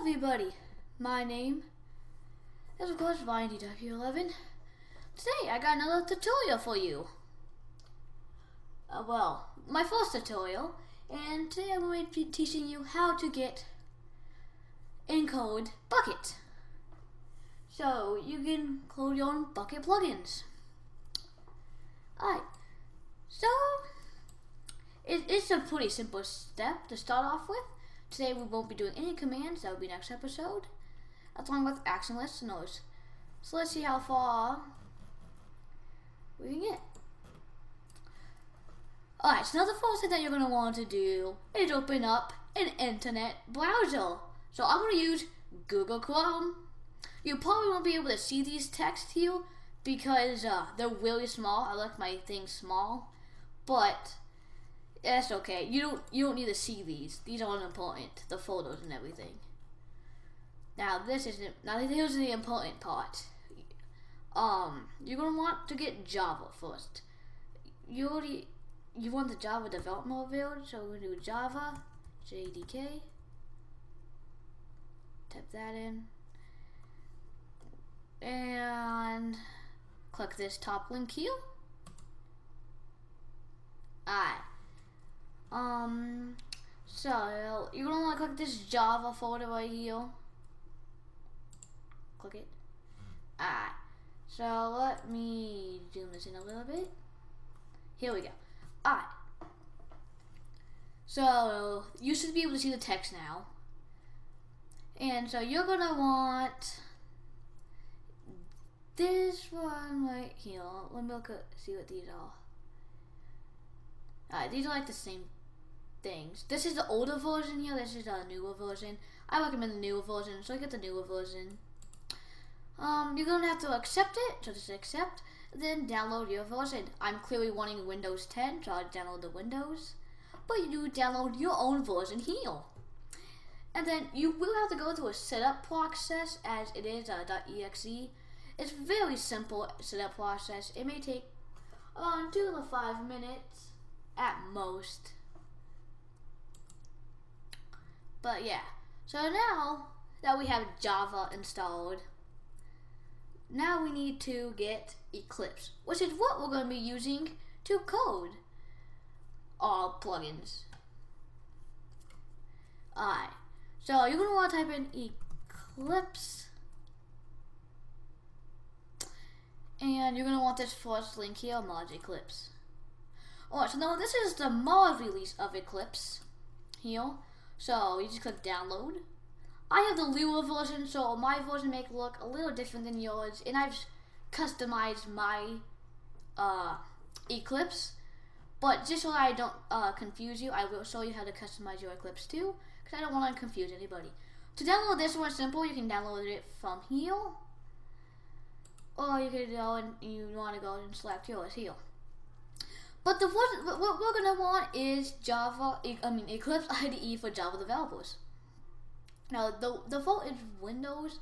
everybody, my name is of course RyanDW11. Today I got another tutorial for you. Well, my first tutorial, and today I'm going to be teaching you how to get encode Bukkit. So you can code your own Bukkit plugins. Alright, so it's a pretty simple step to start off with. Today we won't be doing any commands, that will be next episode, along with action listeners. So let's see how far we can get. Alright, so now the first thing that you're going to want to do is open up an internet browser. So I'm going to use Google Chrome. You probably won't be able to see these texts here because they're really small. I like my things small, but that's okay. You don't need to see these. These are unimportant. The photos and everything. Now here's the important part. You're gonna want to get Java first. You want the Java development build, so we're gonna do Java JDK. Type that in. And click this top link here. Alright. So you're gonna want to click this Java folder right here. Click it. Alright. So let me zoom this in a little bit. Here we go. Alright. So you should be able to see the text now. And so you're gonna want this one right here. Let me look at see what these are. Alright, these are like the same things. This is the older version here, this is the newer version. I recommend the newer version, so get the newer version. You're gonna have to accept it, so just accept, then download your version. I'm clearly wanting Windows 10, so I'll download the Windows. But you do download your own version here. And then you will have to go through a setup process as it is .exe. It's very simple setup process. It may take 2 to 5 minutes at most. But yeah, so now that we have Java installed, now we need to get Eclipse, which is what we're going to be using to code our plugins. Alright, so you're going to want to type in Eclipse, and you're going to want this first link here, mod Eclipse. Alright, so now this is the mod release of Eclipse here. So you just click download. I have the newer version, so my version may look a little different than yours, and I've customized my Eclipse. But just so I don't confuse you, I will show you how to customize your Eclipse too, because I don't want to confuse anybody. To download this one, simple. You can download it from here, or you can go and you want to go and select yours here. But what we're gonna want is Eclipse IDE for Java developers. Now the default is Windows,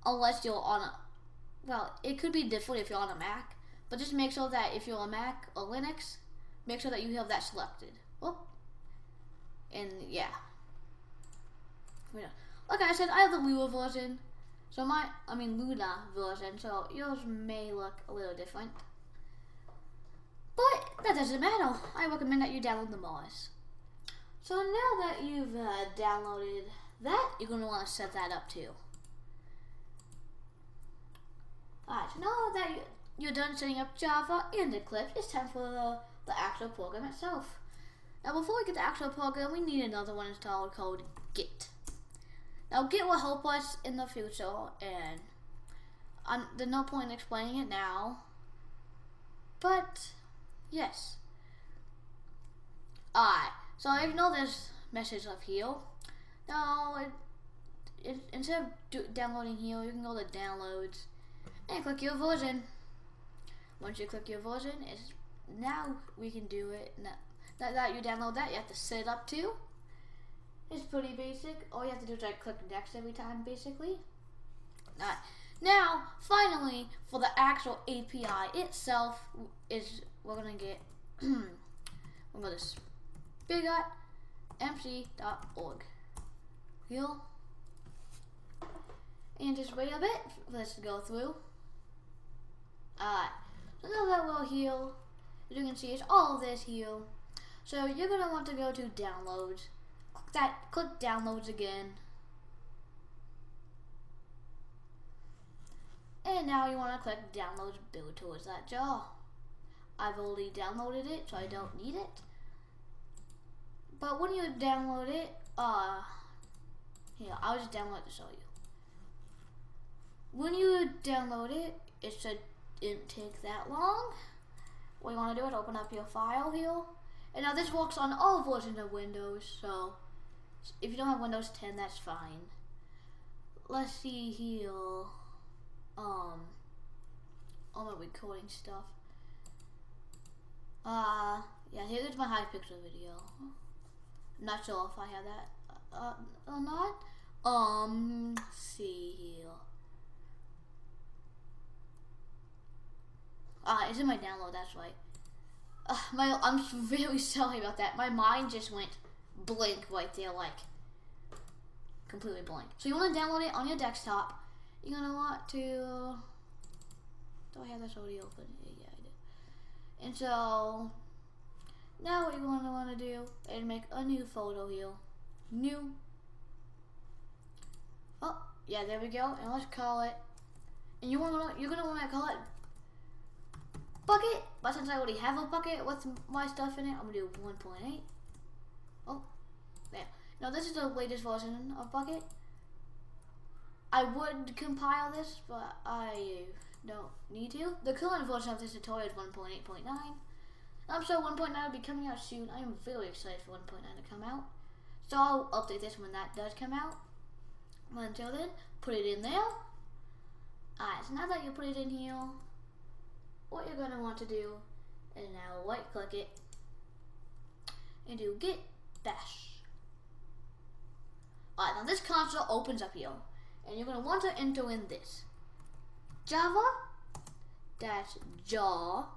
unless you're on it could be different if you're on a Mac. But just make sure that if you're on Mac or Linux, make sure that you have that selected. Oh, and yeah. Like I said, I have the Lua version, so Luna version. So yours may look a little different. But that doesn't matter. I recommend that you download the mods. So now that you've downloaded that, you're going to want to set that up too. Alright, so now that you're done setting up Java and Eclipse, it's time for the actual program itself. Now before we get the actual program, we need another one installed called Git. Now Git will help us in the future, and there's no point in explaining it now. But yes. Alright, so ignore this message up here. Now, instead of downloading here, you can go to downloads and click your version. Once you click your version, now we can do it. Now that you download that, you have to set it up too. It's pretty basic. All you have to do is click next every time, basically. Alright. Now, finally, for the actual API itself, we're gonna get we'll go to spigot mc.org. Here And just wait a bit for this to go through. Alright, so now that will heal. As you can see, it's all of this heal. So you're gonna want to go to downloads. Click downloads again. And now you want to click downloads build towards that jaw. I've already downloaded it, so I don't need it. But when you download it, here, I'll just download it to show you. When you download it, it shouldn't take that long. What you want to do is open up your file here. And now this works on all versions of Windows, so if you don't have Windows 10, that's fine. Let's see here. All my recording stuff. Yeah, here's my high pixel video. Not sure if I have that or not. Let's see here. It's in my download, that's right. I'm really sorry about that. My mind just went blank right there, like completely blank. So you want to download it on your desktop. You're gonna want to. Do I have this already open? Yeah, I do. And so now what you're gonna want to do is make a new photo here. New. Oh, yeah, there we go. And let's call it. And you're gonna want to call it Bukkit. But since I already have a Bukkit with my stuff in it, I'm gonna do 1.8. Oh, there. Now this is the latest version of Bukkit. I would compile this, but I don't need to. The current version of this tutorial is 1.8.9. I'm sure 1.9 will be coming out soon. I am very excited for 1.9 to come out. So I'll update this when that does come out. But until then, put it in there. Alright, so now that you put it in here, what you're going to want to do is now right click it and do git bash. Alright, now this console opens up here. And you're going to want to enter in this. Java -jar.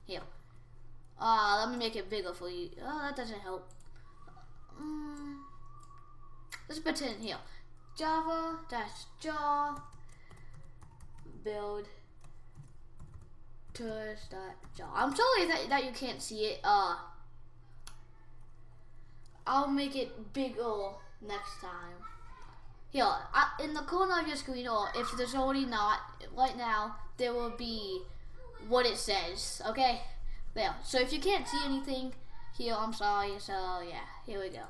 Here. Let me make it bigger for you. Oh, that doesn't help. Let's pretend here. Java -jar build tours.jar. I'm sorry that you can't see it. I'll make it bigger next time. Here, in the corner of your screen, or if there's already not, right now, there will be what it says, okay? There. So if you can't see anything here, I'm sorry. So yeah, here we go.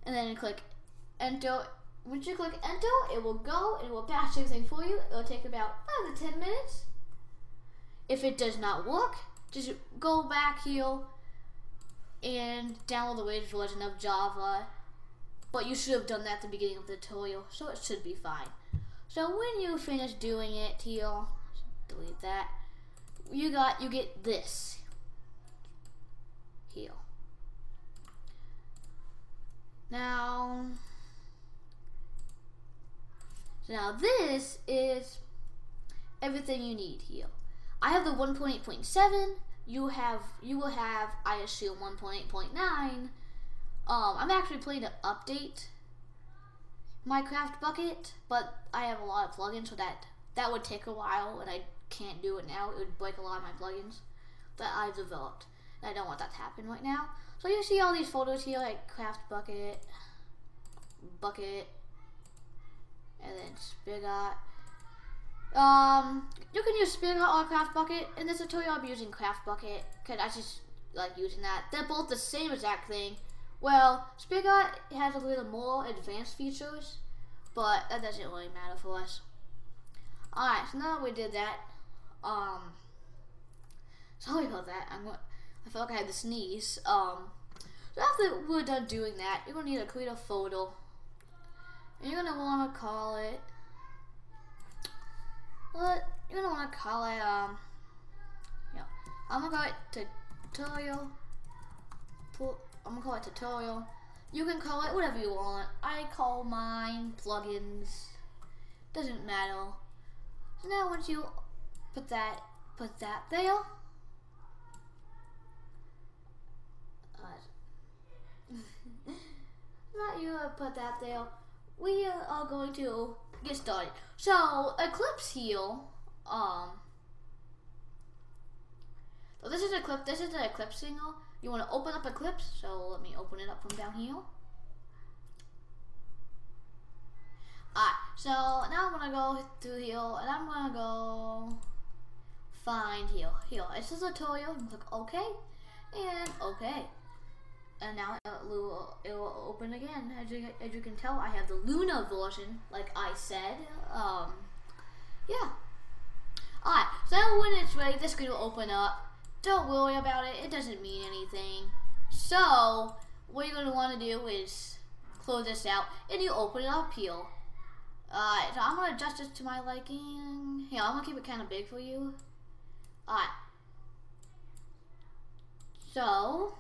And then you click enter. Once you click enter, it will go and it will bash everything for you. It will take about 5 to 10 minutes. If it does not work, just go back here and download the latest version of Java. But you should have done that at the beginning of the tutorial, so it should be fine. So when you finish doing it here, delete that, you get this here. Now this is everything you need here. I have the 1.8.7. You will have, I assume, 1.8.9. I'm actually planning to update Minecraft Bukkit, but I have a lot of plugins, so that would take a while, and I can't do it now. It would break a lot of my plugins that I've developed, and I don't want that to happen right now. So you see all these photos here, like Craft Bukkit, and then Spigot. You can use Spigot or Craft Bukkit. In this tutorial, I'll be using Craft Bukkit because I just like using that. They're both the same exact thing. Well, Spigot has a little more advanced features, but that doesn't really matter for us. Alright, so now that we did that, sorry about that. I felt like I had to sneeze. So after we're done doing that, you're gonna need to create a photo, and you're gonna want to call it. You're gonna want to call it. Yeah, I'm gonna call it tutorial. I'm gonna call it tutorial. You can call it whatever you want. I call mine plugins. Doesn't matter. So now once you put that there. Not you put that there. we are going to get started. So Eclipse heal. So this is Eclipse. This is the Eclipse signal. You want to open up Eclipse. So let me open it up from down here. Alright, so now I'm gonna go through here, and I'm gonna go find here. Here, it's a tutorial. Click OK, and OK, and now it will open again. As you can tell, I have the Luna version, like I said. Yeah. Alright, so when it's ready, this screen will open up. Don't worry about it. It doesn't mean anything. So what you're gonna want to do is close this out, and you open it up here. Alright, so I'm going to adjust this to my liking. Here, I'm going to keep it kind of big for you. Alright. So,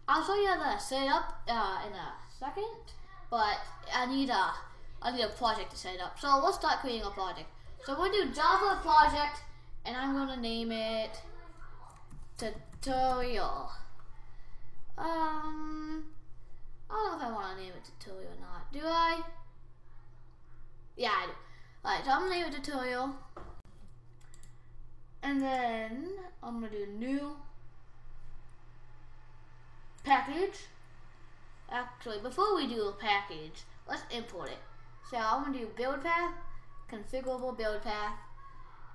I'll show you how to set it up in a second. But I need a project to set it up. So, let's start creating a project. So, we're going to do Java project. And I'm going to name it tutorial. I don't know if I want to name it tutorial or not. Do I? Yeah, I do. Alright, so I'm gonna name it tutorial. And then I'm gonna do new package. Actually, before we do a package, let's import it. So I'm gonna do build path, configurable build path,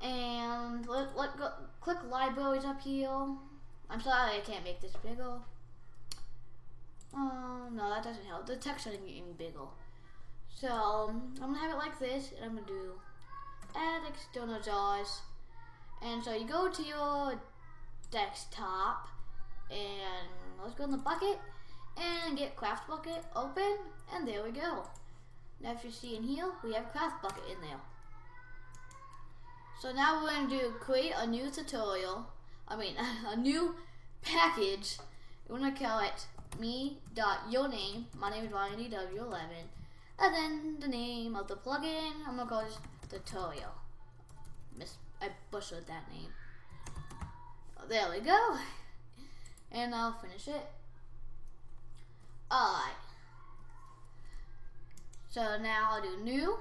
and click libraries up here. I'm sorry I can't make this bigger. No, that doesn't help. The text doesn't get any bigger. So I'm gonna have it like this, and I'm gonna do add external jars. And so you go to your desktop, and let's go in the bucket and get craft bucket open, and there we go. Now if you see in here, we have craft bucket in there. So now we're gonna create a new tutorial. A new package. We're gonna call it me.yourname. My name is RyanDW11. And then the name of the plugin, I'm gonna call this tutorial. I butchered that name. Oh, there we go. And I'll finish it. Alright. So now I'll do new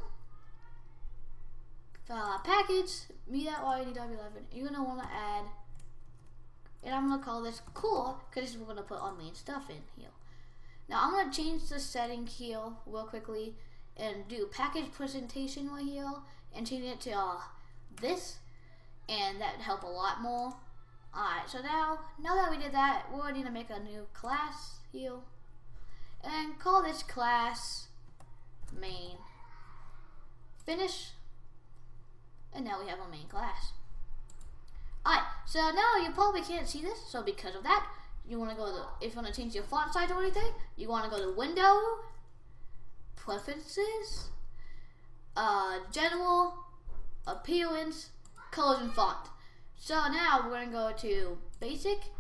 package, me.ydw11. You're gonna wanna add, and I'm gonna call this cool, because we're gonna put our main stuff in here. Now I'm going to change the setting here real quickly and do package presentation right here and change it to this, and that would help a lot more. Alright, so now that we did that, we're going to make a new class here and call this class main. Finish, and now we have a main class. Alright, so now you probably can't see this, so because of that, you want to go to, if you want to change your font size or anything, you want to go to Window, Preferences, General, Appearance, Colors and Font. So now we're going to go to Basic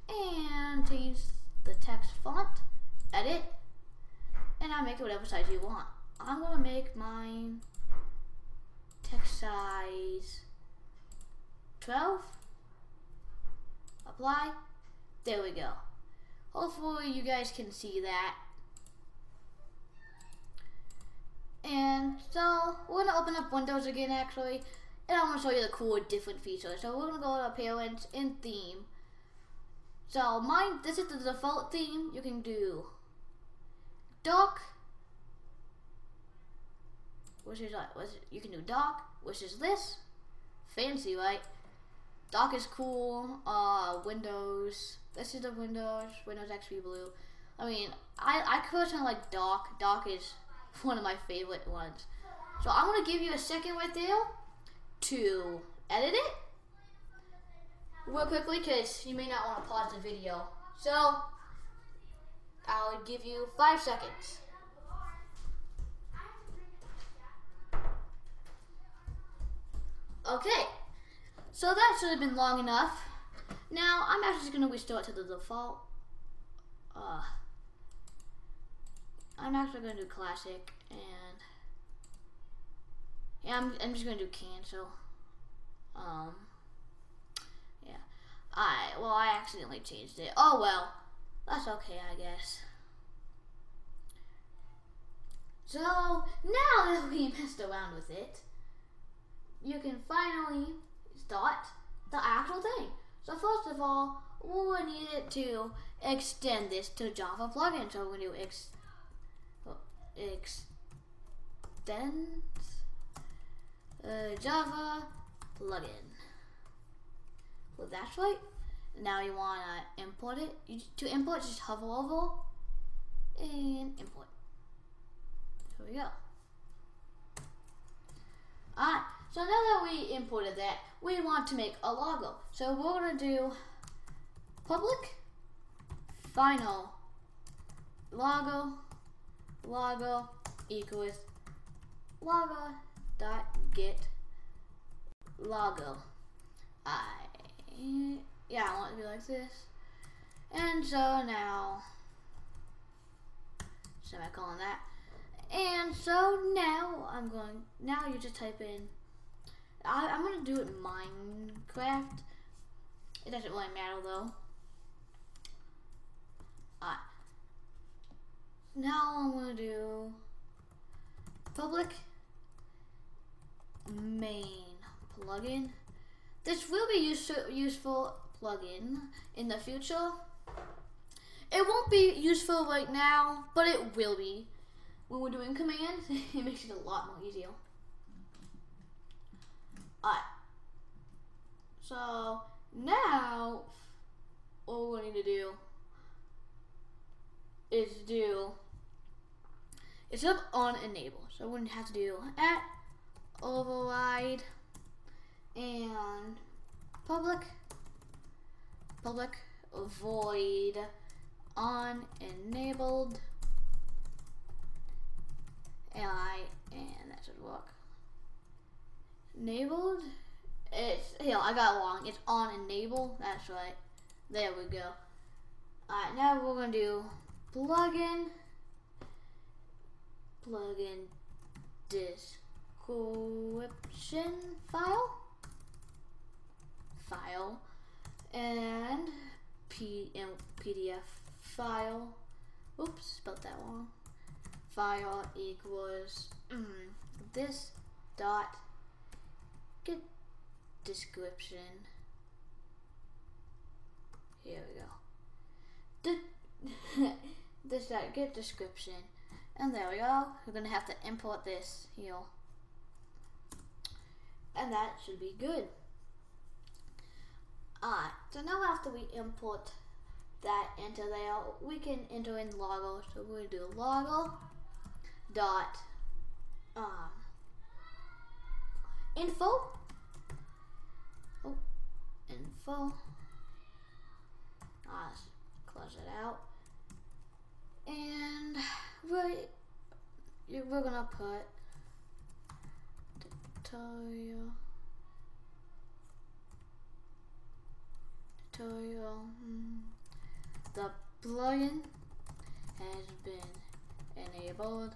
and change the text font, Edit, and I'll make it whatever size you want. I'm going to make mine text size 12, Apply. There we go. Hopefully you guys can see that. And so we're gonna open up Windows again actually, and I'm gonna show you the cool different features. So we're gonna go to Appearance and Theme. So this is the default theme. You can do dark, which is you can do dark, which is this. Fancy, right? Dark is cool. Windows. This is the Windows XP Blue. I personally like dark. Dark is one of my favorite ones. So I'm gonna give you a second right there to edit it real quickly, because you may not want to pause the video. So I'll give you 5 seconds. Okay. So that should have been long enough. Now I'm actually just going to restore it to the default. I'm actually going to do classic, and yeah, I'm just going to do cancel. Yeah. Well, I accidentally changed it. Oh well, that's okay, I guess. So now that we messed around with it, you can finally start the actual thing. So first of all, we need it to extend this to Java plugin. So we're going to do extend Java plugin. Well, that's right. Now you want to import it. To import, just hover over and import. Here we go. Alright, so now that we imported that, we want to make a logo. So we're going to do public final logo equals logo.get logo. Yeah, I want it to be like this. And so now, semicolon that. And so now now you just type in, I'm going to do it in Minecraft. It doesn't really matter though. Now I'm going to do public main plugin. This will be useful plugin in the future. It won't be useful right now, but it will be. When we're doing commands, it makes it a lot more easier. Alright. So now what we need to do is it's up on enable. So we're gonna have to do @override and public void on enabled, and that should work. Enabled, it's here, I got it wrong. It's on enable, that's right. There we go. Alright, now we're gonna do plugin description file and PDF file. Oops, spelled that wrong. File equals this dot get description. Here we go. This dot get description, and there we go. We're gonna have to import this here, and that should be good. Alright, so now after we import that into there, we can enter in logo. So we're gonna do logo dot info. Info. Let's close it out. And we're gonna put tutorial. The plugin has been enabled.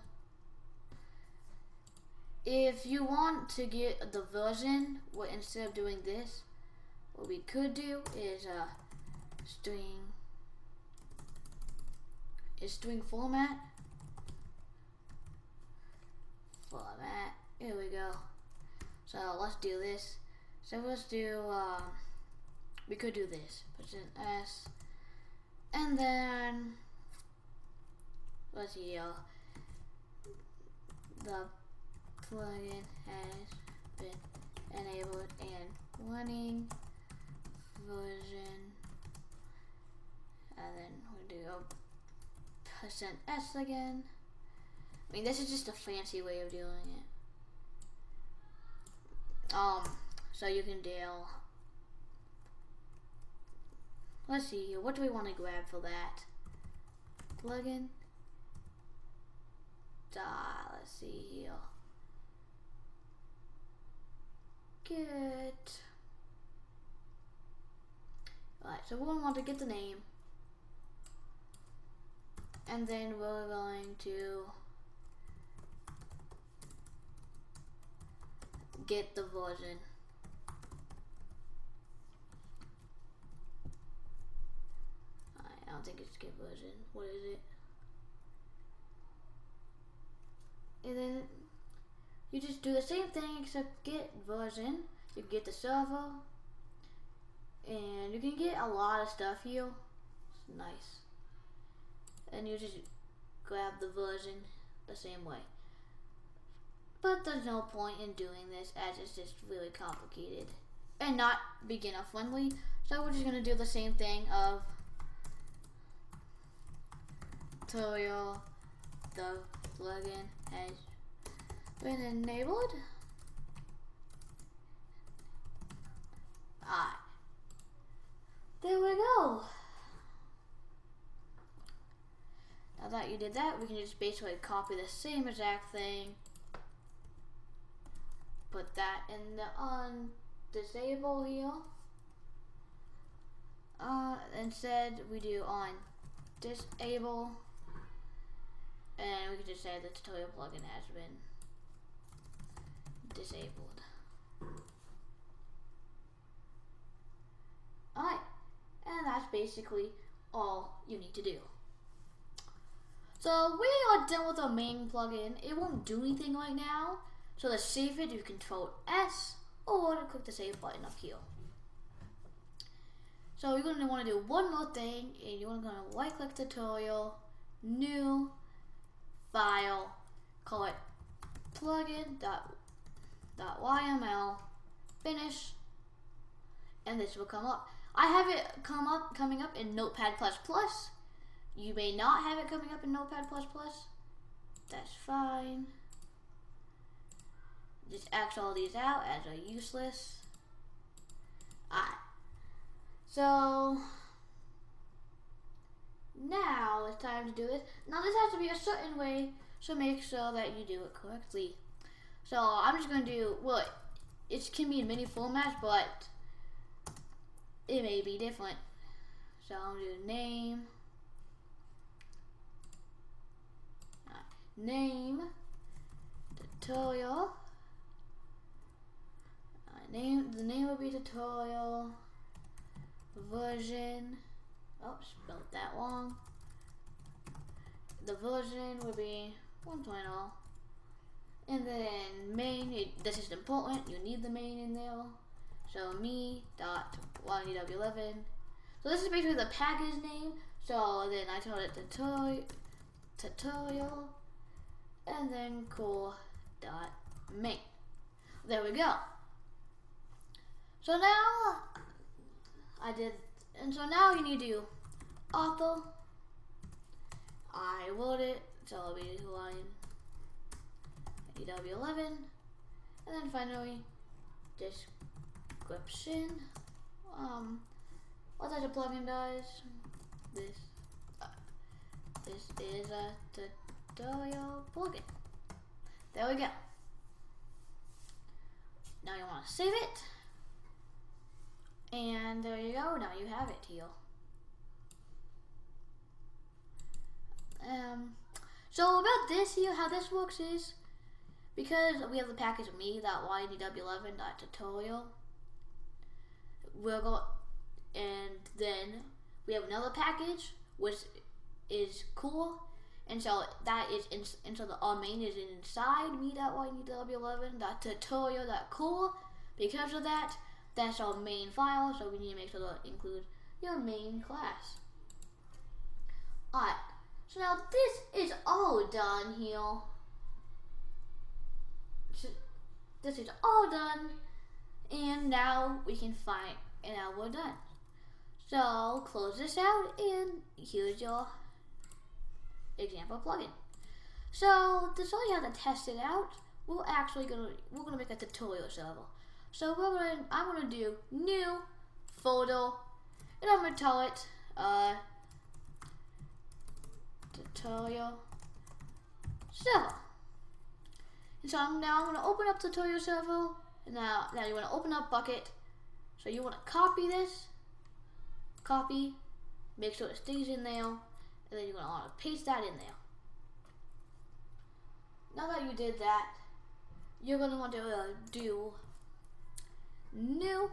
If you want to get the version, instead of doing this, what we could do is string format. Here we go. So let's do this. So let's do we could do this. Put an S, and then let's see. The plugin has been enabled and running version, and then we'll do %s again. I mean, this is just a fancy way of doing it. So you can do. Let's see here. What do we want to grab for that? Plugin. Let's see here. Get. Alright, so we want to get the name. And then we're going to get the version. I don't think it's get version. What is it? and then you just do the same thing except get version. You get the server, and you can get a lot of stuff here. It's nice. And you just grab the version the same way. But there's no point in doing this as it's just really complicated and not beginner friendly. So we're just gonna do the same thing of tutorial, the plugin has been enabled. Alright. There we go. Now that you did that, we can just basically copy the same exact thing. Put that in the on disable here. Instead, we do on disable, and we can just say the tutorial plugin has been disabled. Alright, and that's basically all you need to do. So we are done with our main plugin. It won't do anything right now. So to save it, you can Control S or click the save button up here. So you're going to want to do one more thing, and you're going to right click tutorial, new file, call it plugin.yml, finish, and this will come up. I have it coming up in Notepad++. You may not have it coming up in Notepad++. That's fine. Just X all these out as are useless. Alright. So now it's time to do this. Now this has to be a certain way, so make sure that you do it correctly. So I'm just going to do, well, it can be in many formats, but it may be different. So I'm going to do name, tutorial. The name will be tutorial, version, oh, spelled that wrong. The version will be 1.0. And then main, this is important, you need the main in there. So me.ydw11. So this is basically the package name. So then I told it tutorial, and then core.main. There we go. So now so now you need to do author. I wrote it, so it'll be line EW11, and then finally description. What type of plugin does this? This is a tutorial plugin. There we go. Now you want to save it. And there you go, now you have it here. So about this here, how this works is, because we have the package me.ydw11.tutorial, we'll go, and then we have another package, which is cool, and so that is, and so our main is inside me.ydw11.tutorial.cool. Because of that, that's our main file, so we need to make sure to include your main class. Alright, so now this is all done here. So this is all done, and now we can find, and now we're done. So close this out, and here's your example plugin. So to show you how to test it out, we're gonna make a tutorial server. So I'm gonna do new folder, and I'm gonna tell it tutorial server. And so now I'm gonna open up tutorial server. And now you wanna open up Bukkit. So you wanna copy this, make sure it stays in there, and then you're gonna wanna paste that in there. Now that you did that, you're gonna want to do new,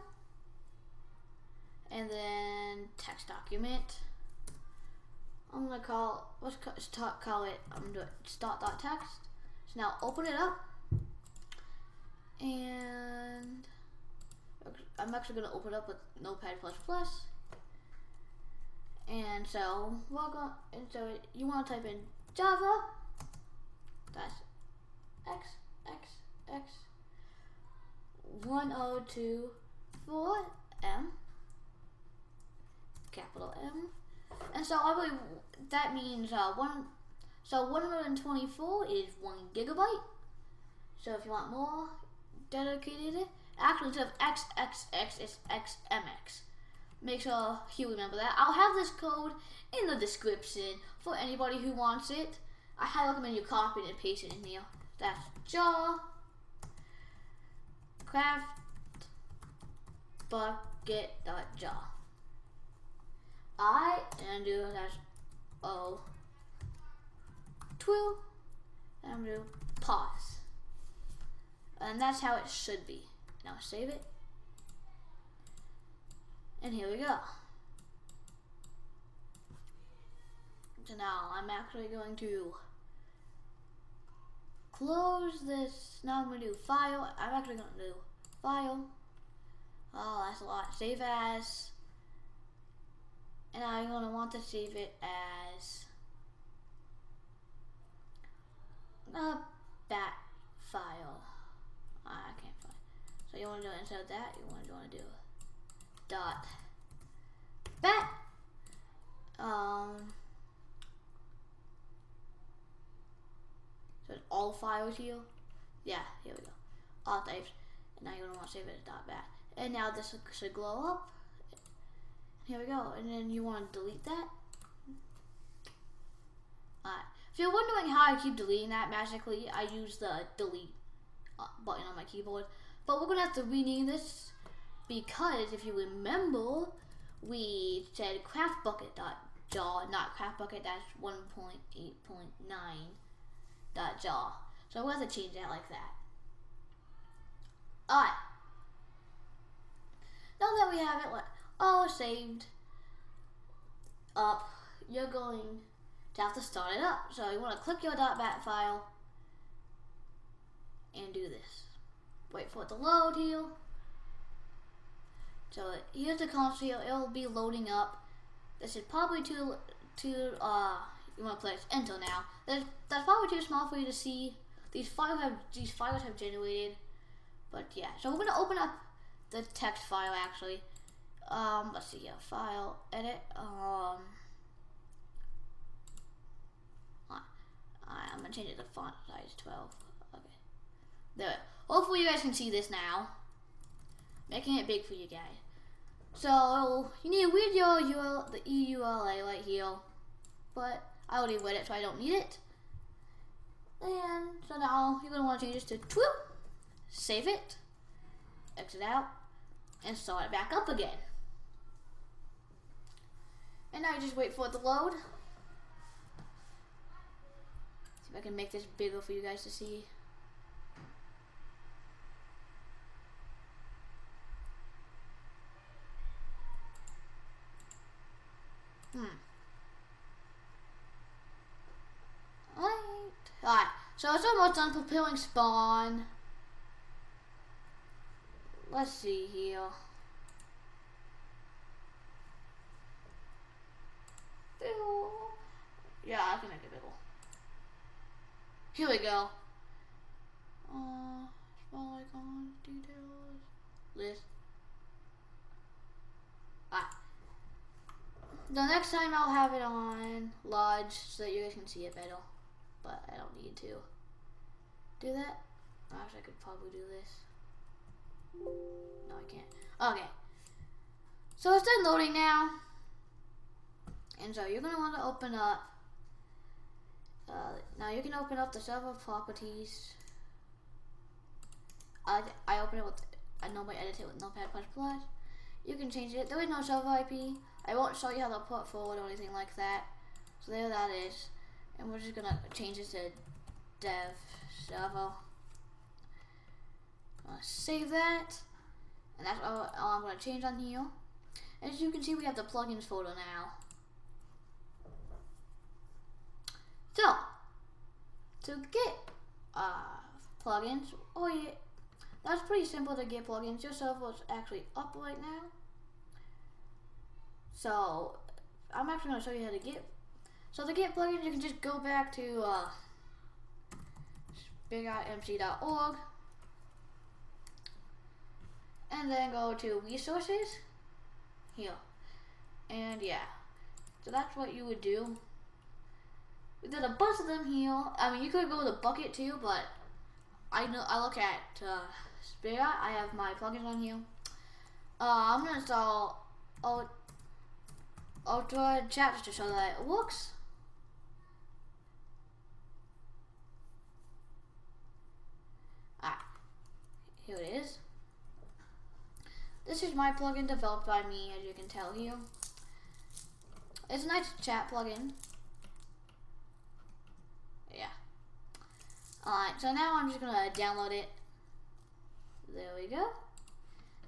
and then text document. I'm gonna call it, I'm gonna do it start.text. So now open it up, and I'm actually going to open it up with Notepad++. And so you want to type in Java. That's XXX 1024M, capital M. And so I believe that means so 124 is 1 gigabyte. So if you want more dedicated, actually instead of XXX, it's XMX. Make sure you remember that. I'll have this code in the description for anybody who wants it. I highly recommend you copy it and paste it in here. That's jar craft bucket.jar. And do that's O12, and I'm gonna do pause. And that's how it should be. Now save it. And here we go. So now I'm actually going to close this. Now I'm going to do file. I'm actually going to do file. Oh, that's a lot. Save as. And I'm going to want to save it as a bat file. I can't find. So you want to do it instead of that, you want to do dot bat. So it's all files here. Yeah, here we go. All types. And now you're gonna want to save it as dot bat. And now this should glow up. Here we go. And then you want to delete that. Alright. If you're wondering how I keep deleting that magically, I use the delete button on my keyboard. But we're gonna have to rename this because if you remember, we said craftbucket.jar, not craftbucket-1.8.9.jar. So we'll have to change that like that. Alright. Now that we have it all saved up, you're going to have to start it up. So you want to click your .bat file and do this. Wait for it to load here. So here's the console here. It'll be loading up. This is probably you want to press enter now. That's probably too small for you to see. These files have generated, but yeah. So we're gonna open up the text file actually. Let's see here. File, edit. I'm gonna change it to font size 12. Okay. There. Hopefully you guys can see this now. Making it big for you guys. So you need to read the EULA right here, but I already read it, so I don't need it. And so now you're gonna want to change this to true. Save it. Exit out, and start it back up again. And now you just wait for it to load. See if I can make this bigger for you guys to see. Alright, so it's almost done preparing spawn. Let's see here. Yeah, I can make it bigger. Here we go. Small icon, details, list. Alright. The next time I'll have it on large so that you guys can see it better. But I don't need to do that. Actually, I could probably do this. No, I can't. Okay. So it's done loading now. And so you're going to want to open up. Now you can open up the server properties. I open it with, I normally edit it with Notepad++. You can change it. There is no server IP. I won't show you how to put forward or anything like that. So there that is. And we're just gonna change this to dev server. Save that. And that's all I'm gonna change on here. As you can see, we have the plugins folder now. So, to get plugins. Oh yeah, that's pretty simple to get plugins. Your server is actually up right now. So I'm actually going to show you how to get. So to get plugins, you can just go back to bigimc.org and then go to resources here. And yeah, so that's what you would do. There's a bunch of them here. I mean, you could go to Bukkit too, but I look at Spirit. I have my plugins on here. I'm gonna install Ultra Chat just to show that it works. Here it is. This is my plugin developed by me, as you can tell here. It's a nice chat plugin. Yeah. Alright, so now I'm just gonna download it. There we go.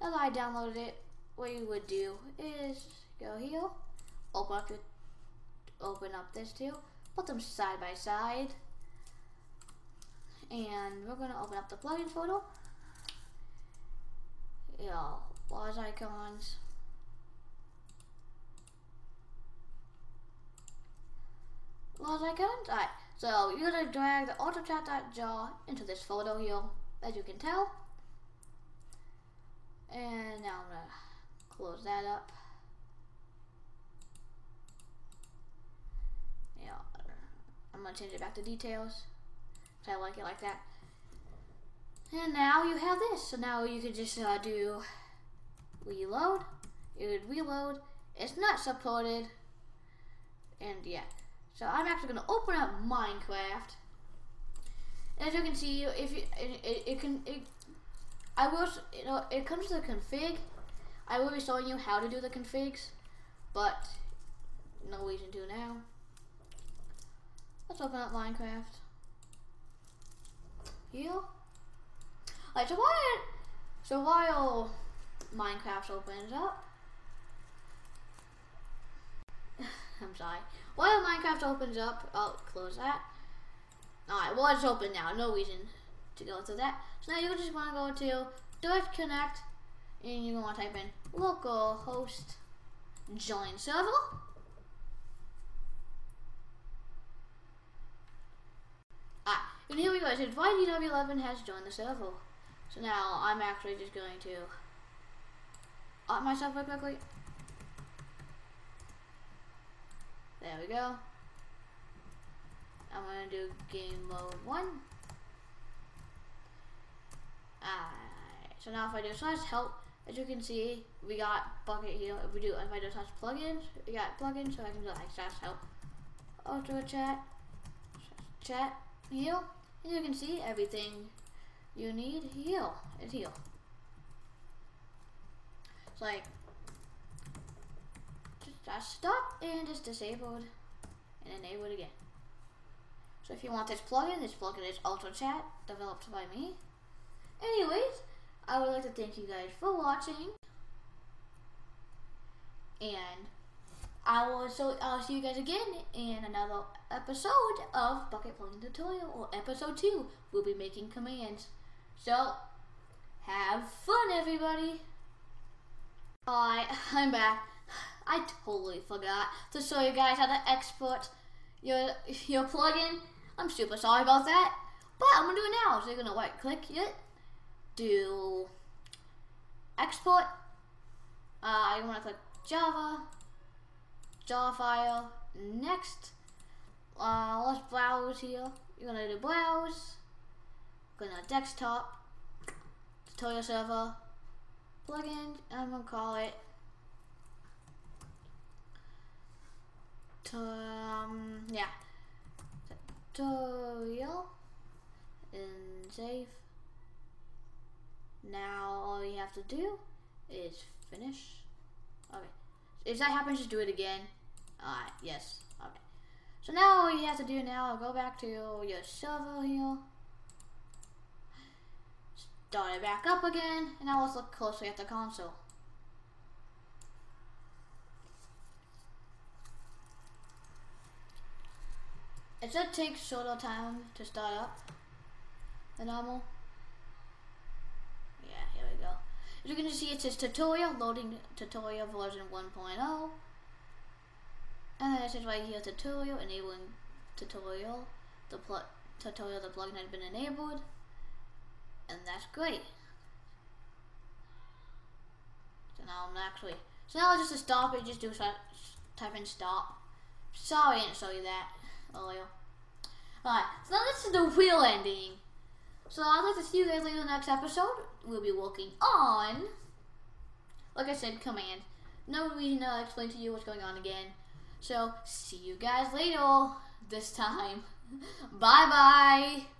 As I downloaded it, what you would do is go here, open up this too, put them side by side, and we're gonna open up the plugins photo. Yeah, large icons. Large icons? Alright, so you're gonna drag the AutoChat.jar into this photo here, as you can tell. And now I'm gonna close that up. Yeah, I'm gonna change it back to details, because I like it like that. And now you have this. So now you can just do reload. You would reload. It's not supported. And yeah. So I'm actually going to open up Minecraft. As you can see, if you it comes to the config. I will be showing you how to do the configs, but no reason to now. Let's open up Minecraft. Here. Alright, so while Minecraft opens up, I'm sorry. While Minecraft opens up, I'll close that. Alright, well, it's open now. No reason to go through that. So now you just want to go to direct connect, and you're going to type in localhost join server. And here we go. It says YDW11 has joined the server. So now I'm actually just going to up myself real quickly. There we go. I'm going to do game mode 1. Alright, so now if I do /help, as you can see, we got Bukkit here. If I do /plugins, we got plugins, so I can do like /help, auto chat here. And you can see everything you need here. It's here. It's like just stop and just disabled and enable it again. So if you want this plugin is Ultra Chat, developed by me. Anyways, I would like to thank you guys for watching, and I'll see you guys again in another episode of Bukkit Plugin Tutorial, or episode 2. We'll be making commands. So, have fun, everybody. Alright, I'm back. I totally forgot to show you guys how to export your plugin. I'm super sorry about that, but I'm gonna do it now. So you're gonna right click it, do export. You wanna click Java file. Next, let's browse here. You're gonna do browse. Gonna desktop, tutorial server, plugin. I'm gonna call it tutorial, and save. Now all you have to do is finish. Okay. If that happens, just do it again. Alright, yes. Okay. So now all you have to do now, go back to your server here. Start it back up again, and now let's look closely at the console. It should take shorter time to start up. the normal. Yeah, here we go. As you can see, it says tutorial, loading tutorial version 1.0. And then it says right here, tutorial, enabling tutorial. The plugin has been enabled. And that's great. So now I'll just stop it, just type in stop. Sorry I didn't show you that earlier. Alright, so now this is the real ending. So I'd like to see you guys later in the next episode. We'll be working on, like I said, command. No reason I'll explain to you what's going on again. So, see you guys later this time. Bye bye.